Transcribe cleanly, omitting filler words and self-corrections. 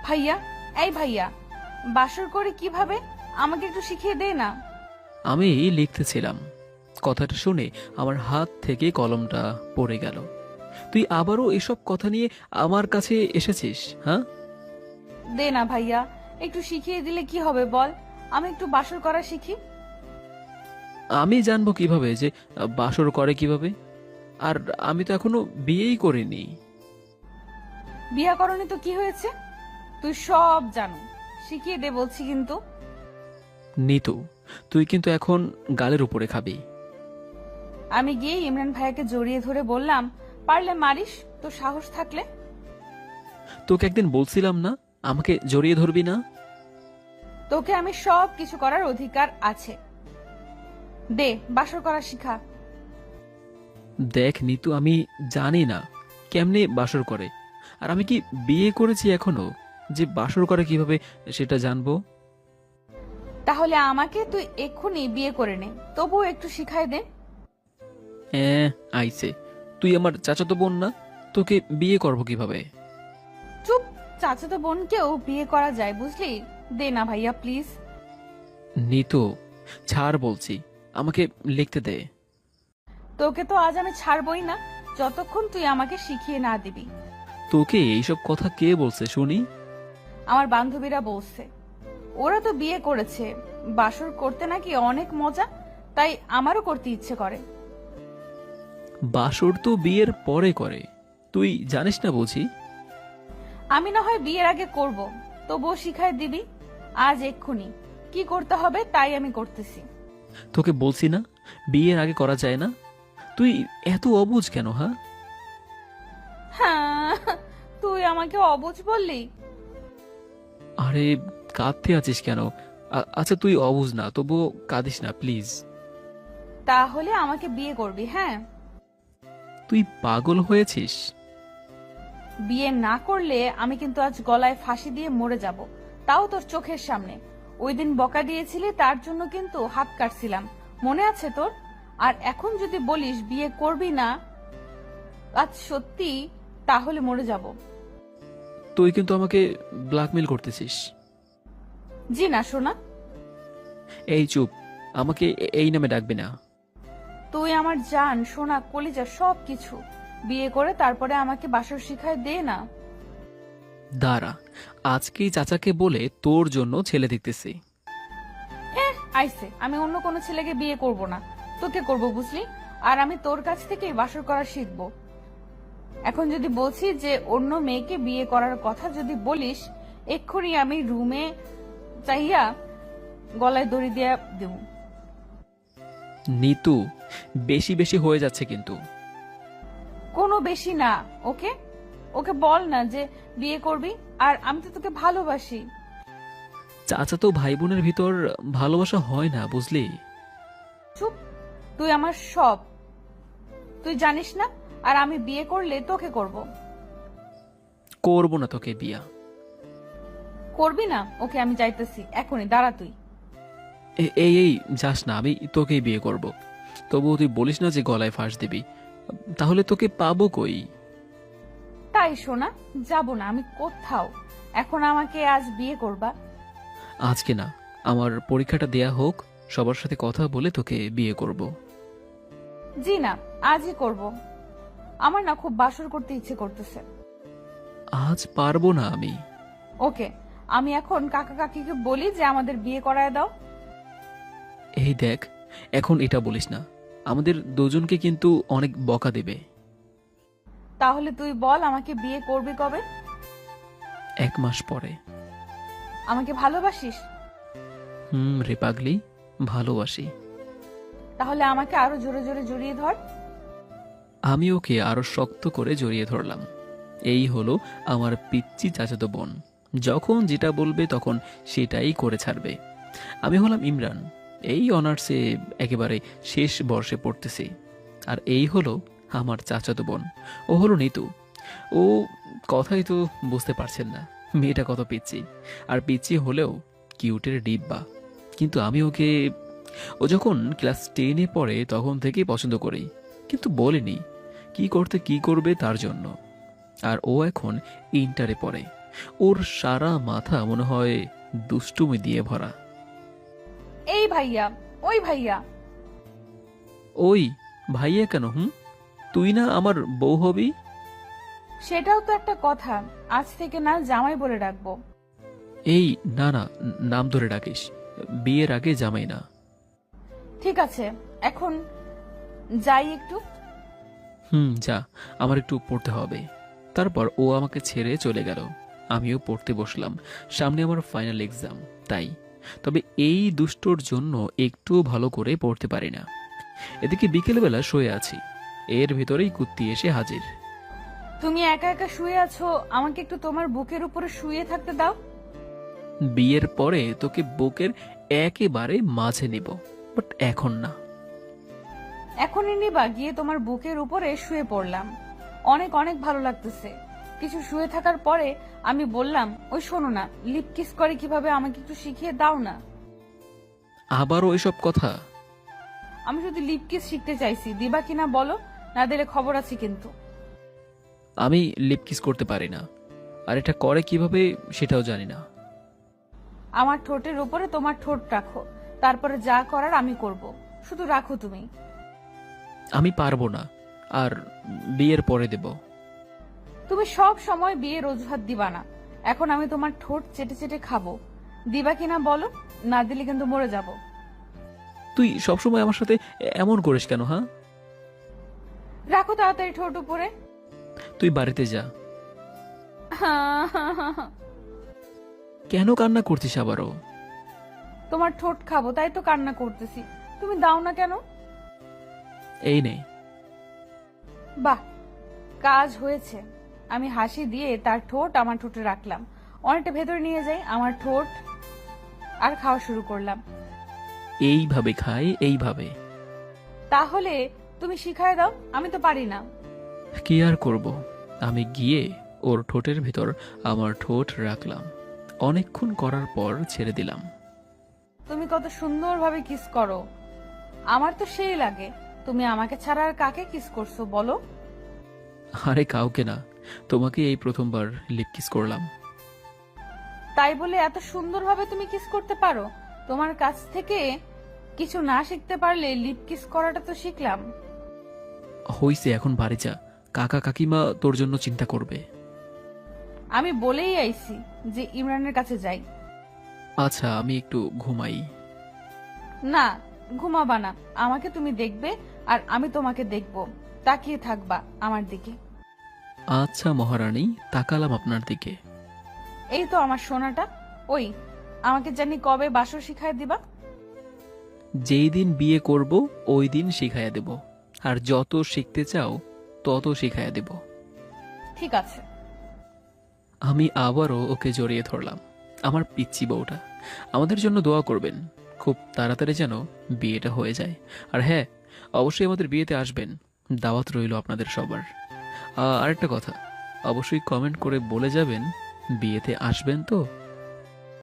ভাইয়া, এই ভাইয়া, বাসর করে কিভাবে আমাকে একটু শিখিয়ে দে না। আমি লিখতেছিলাম, কথাটা শুনে আমার হাত থেকে কলমটা পড়ে গেল। তুই আবারও এসব কথা নিয়ে আমার কাছে এসেছিস? হ্যাঁ, দে না ভাইয়া, একটু শিখিয়ে দিলে কি হবে বল, আমি একটু বাসর করা শিখি। আমি জানবো কিভাবে যে বাসর করে কিভাবে? আর আমি তো এখনো বিয়েই করিনি। বিয়া করনি তো কি হয়েছে, তুই সব জানো, শিখিয়ে দে বলছি কিন্তু। নিতু, তুই কিন্তু এখন গালের উপরে খাবি। আমি গিয়ে ইমরান ভাইয়াকে জড়িয়ে ধরে বললাম, পারলে মারিস তো সাহস থাকলে। তোকে একদিন বলছিলাম না আমাকে জড়িয়ে ধরবি না? তোকে আমি সব কিছু করার অধিকার আছে, দে বাসর করা শিখা। দেখ নিতু, আমি জানি না কেমনে বাসর করে, আর আমি কি বিয়ে করেছি এখনো যে বাসর করে কিভাবে সেটা জানবো? তাহলে আমাকে তুই এক্ষুনি বিয়ে করে নে, তবুও একটু শিখাই দে। আইছে, তুই আমার চাচাতো বোন না, তোকে বিয়ে করব কিভাবে? চুপ, চাচাতো বোনকেও বিয়ে করা যায় বুঝলি, দে না ভাইয়া প্লিজ। নিতু, ছাড় বলছি, আমাকে লিখতে দে। তোকে তো আজ আমি ছাড়বই না যতক্ষণ তুই আমাকে শিখিয়ে না দিবি। তোকে এইসব কথা কে বলছে শুনি? আমার বান্ধবীরা বলছে, ওরা তো বিয়ে করেছে, বাসর করতে নাকি অনেক মজা, তাই আমারও করতে ইচ্ছে করে। বাসর তো বিয়ের পরে করে, তুই জানিস না বুঝি? আমি না হয় বিয়ের আগে করব, তবুও শিখাই দিবি আজ এক্ষুনি কি করতে হবে তাই আমি করতেছি। তোকে বলছি না বিয়ের আগে করা যায় না? তুই এত অবুঝ কেন? হ্যাঁ, হ্যাঁ, তুই আমাকে অবুঝ বললি। আরে কাঁদতে আছিস কেন? আচ্ছা তুই অবুঝ না, তবুও কাঁদিস না প্লিজ। তাহলে আমাকে বিয়ে করবি? হ্যাঁ। তুই পাগল হয়েছিস? বিয়ে না করলে আমি কিন্তু আজ গলায় ফাঁসি দিয়ে মরে যাব, তাও তোর চোখের সামনে। ওই দিন বকা দিয়েছিলি তার জন্য কিন্তু হাত কাটছিলাম, মনে আছে তোর? আর এখন যদি বলিস বিয়ে করবি না আজ সত্যি, তাহলে মরে যাব। তুই কিন্তু আমাকে ব্ল্যাকমেল করতেছিস। জি না সোনা। এই চুপ, আমাকে এই নামে ডাকবি না। তুই আমার জান, সোনা, কলিজা সব কিছু। বিয়ে করে তারপরে আমাকে বাসর শিখায় দে না। দাঁড়া, আজকেই চাচাকে বলে তোর জন্য ছেলে দেখতেছি। আইসে, আমি অন্য কোনো ছেলেকে বিয়ে করব না, তোকে করব বুঝলি। আর আমি তোর কাছ থেকেই বাসর করা শিখবো। এখন যদি বলছি যে অন্য মেয়েকে বিয়ে করার কথা যদি বলিস, এক্ষুনি আমি রুমে চাইয়া গলায় দড়ি দিয়া দেব। নিতু, বেশি বেশি হয়ে যাচ্ছে কিন্তু। কোনো বেশি না। ওকে, ওকে বল না যে বিয়ে করবি, আর আমি তো তোকে ভালোবাসি। চাচা তো ভাই বোনের ভিতর ভালোবাসা হয় না বুঝলি? চুপ, তুই আমার সব, তুই জানিস না। আর আমি বিয়ে করলে তোকে করব। করব না তোকে বিয়া। করবি না? ওকে, আমি যাইতেছি এখনই, দাঁড়া তুই। এই এই যাস না, আমি তোকেই বিয়ে করব। তবুও তুই বলিস না যে গলায় ফাঁস দিবি, তাহলে তোকে পাবো কই? তাই শোনা, যাব না আমি কোথাও। এখন আমাকে আজ বিয়ে করবা? আজকে না, আমার পরীক্ষাটা দেয়া হোক, সবার সাথে কথা বলে তোকে বিয়ে করব। জি না, আজই করব। আমার না খুব বাসর করতে ইচ্ছে করতেছে। আজ পারবো না আমি। ওকে, আমি এখন কাকা কাকিকে বলি যে আমাদের বিয়ে করায় দাও। এই দেখ, এখন এটা বলিস না, আমাদের দুজনকে কিন্তু অনেক বকা দেবে। তাহলে তুই বল আমাকে বিয়ে করবি কবে? 1 মাস পরে। আমাকে ভালোবাসিস? রে পাগলি, ভালোবাসি। তাহলে আমাকে আরো জোরে জোরে জড়িয়ে ধর। আমি ওকে আরো শক্ত করে জড়িয়ে ধরলাম। এই হলো আমার পিচ্চি চাচাতো বোন, যখন যেটা বলবে তখন সেটাই করে ছাড়বে। আমি হলাম ইমরান, এই অনার্সে একেবারে শেষ বর্ষে পড়তেছি। আর এই হলো আমার চাচাতো বোন, ও হলো নিতু। ও কথাই তো বুঝতে পারছেন না মেয়েটা কত পিচ্চি, আর পিচ্চি হলেও কিউটের ডিব্বা। কিন্তু আমি ওকে, ও যখন ক্লাস 10-এ পড়ে তখন থেকেই পছন্দ করি, কিন্তু বলিনি কি করতে কি করবে তার জন্য। আর ও এখন ইন্টারে পড়ে, ওর সারা মাথা মনে হয় দুষ্টুমি দিয়ে ভরা। এই ভাইয়া, ওই ভাইয়া। ওই ভাইয়া কেন? তুই না আমার বউ হবি? সেটাও তো একটা কথা, আজ থেকে না জামাই বলে ডাকবো। এই না না, নাম ধরে ডাকিস, বিয়ের আগে জামাই না। ঠিক আছে, এখন যাই একটু। যা, আমার একটু পড়তে হবে। তারপর ও আমাকে ছেড়ে চলে গেল। আমিও পড়তে বসলাম, সামনে আমার ফাইনাল এক্সাম। তাই তবে এই দুষ্টর জন্য একটু ভালো করে পড়তে পারি না। এদিকে বিকেলবেলা শুয়ে আছি, এর ভিতরেই কুত্তি এসে হাজির। তুমি একা একা শুয়ে আছো, আমাকে একটু তোমার বুকের উপরে শুয়ে থাকতে দাও। বিয়ের পরে তোকে বুকের একেবারে মাঝে নিব, বাট এখন না। এখনই নিবা? গিয়ে তোমার বুকের উপরে শুয়ে পড়লাম, অনেক অনেক ভালো লাগতেছে। কিছু শুয়ে থাকার পরে আমি বললাম, ওই শোনো না, লিপ কিস করে কিভাবে আমাকে একটু শিখিয়ে দাও না। আবারও এসব কথা? আমি শুধু লিপ কিস শিখতে চাইছি, দিবা কিনা বলো, না দিলে খবর আছে কিন্তু। আমি লিপ কিস করতে পারি না, আর এটা করে কিভাবে সেটাও জানি না। আমার ঠোঁটের উপরে তোমার ঠোঁট রাখো, তারপরে যা করার আমি করব, শুধু রাখো তুমি। আমি পারবো না, আর বিয়ের পরে দেব। তুমি সব সময় বিয়ের অজুহাত দিবা না। এখন আমি তোমার ঠোঁট চেটে চেটে খাবো, দিবা কিনা বলো, না দিলে কিন্তু মরে যাব। তুই সবসময় আমার সাথে এমন করিস কেন? রাখো তাড়াতাড়ি ঠোঁট উপরে। তুই বাড়িতে যা। কেন কান্না করছিস আবারও? তোমার ঠোঁট খাবো, তাই তো কান্না করতেছি। তুমি দাও না কেন? এই নে। বাহ, কাজ হয়েছে। আমি হাসি দিয়ে তার ঠোঁট আমার ঠোঁটে রাখলাম, অনেকটা ভেতরে নিয়ে যাই আমার ঠোঁট, আর খাওয়া শুরু করলাম। এইভাবে খাই, এইভাবে। তাহলে তুমি শিখায় দাও, আমি তো পারি না। কি আর করব, আমি গিয়ে ওর ঠোঁটের ভিতর আমার ঠোঁট রাখলাম। অনেকক্ষণ করার পর ছেড়ে দিলাম। তুমি কত সুন্দরভাবে কিস করো, আমার তো সেই লাগে। তুমি আমাকে ছাড়া আর কাকে কিস করছো বলো? আরে কাউকে না, তোমাকে এই প্রথমবার লিপ কিস করলাম। তাই বলে এত সুন্দরভাবে তুমি কিস করতে পারো? তোমার কাছ থেকে কিছু না শিখতে পারলে লিপ কিস করাটা তো শিখলাম। হইছে, এখন বাড়ি যা, কাকা কাকিমা তোর জন্য চিন্তা করবে। আমি বলেই আইছি যে ইমরানের কাছে যাই। আচ্ছা, আমি একটু ঘুমাই। না, ঘুমাবা না, আমাকে তুমি দেখবে আর আমি তোমাকে দেখব, তাকিয়ে থাকবা আমার দিকে। আচ্ছা মহারানী, তাকালাম আপনার দিকে। এই তো আমার সোনাটা। ওই, আমাকে জানি কবে বাসর শিখায় দিবা? যেই দিন বিয়ে করব ওই দিন শিখাইয়া দেব, আর যত শিখতে চাও তত শিখাইয়া দেব। ঠিক আছে। আমি আবারও ওকে জড়িয়ে ধরলাম। আমার পিচ্চি বউটা, আমাদের জন্য দোয়া করবেন, খুব তাড়াতাড়ি যেন বিয়েটা হয়ে যায়। আর হ্যাঁ, অবশ্যই আমাদের বিয়েতে আসবেন, দাওয়াত রইল আপনাদের সবার। আরেকটা কথা, অবশ্যই কমেন্ট করে বলে যাবেন বিয়েতে আসবেন তো।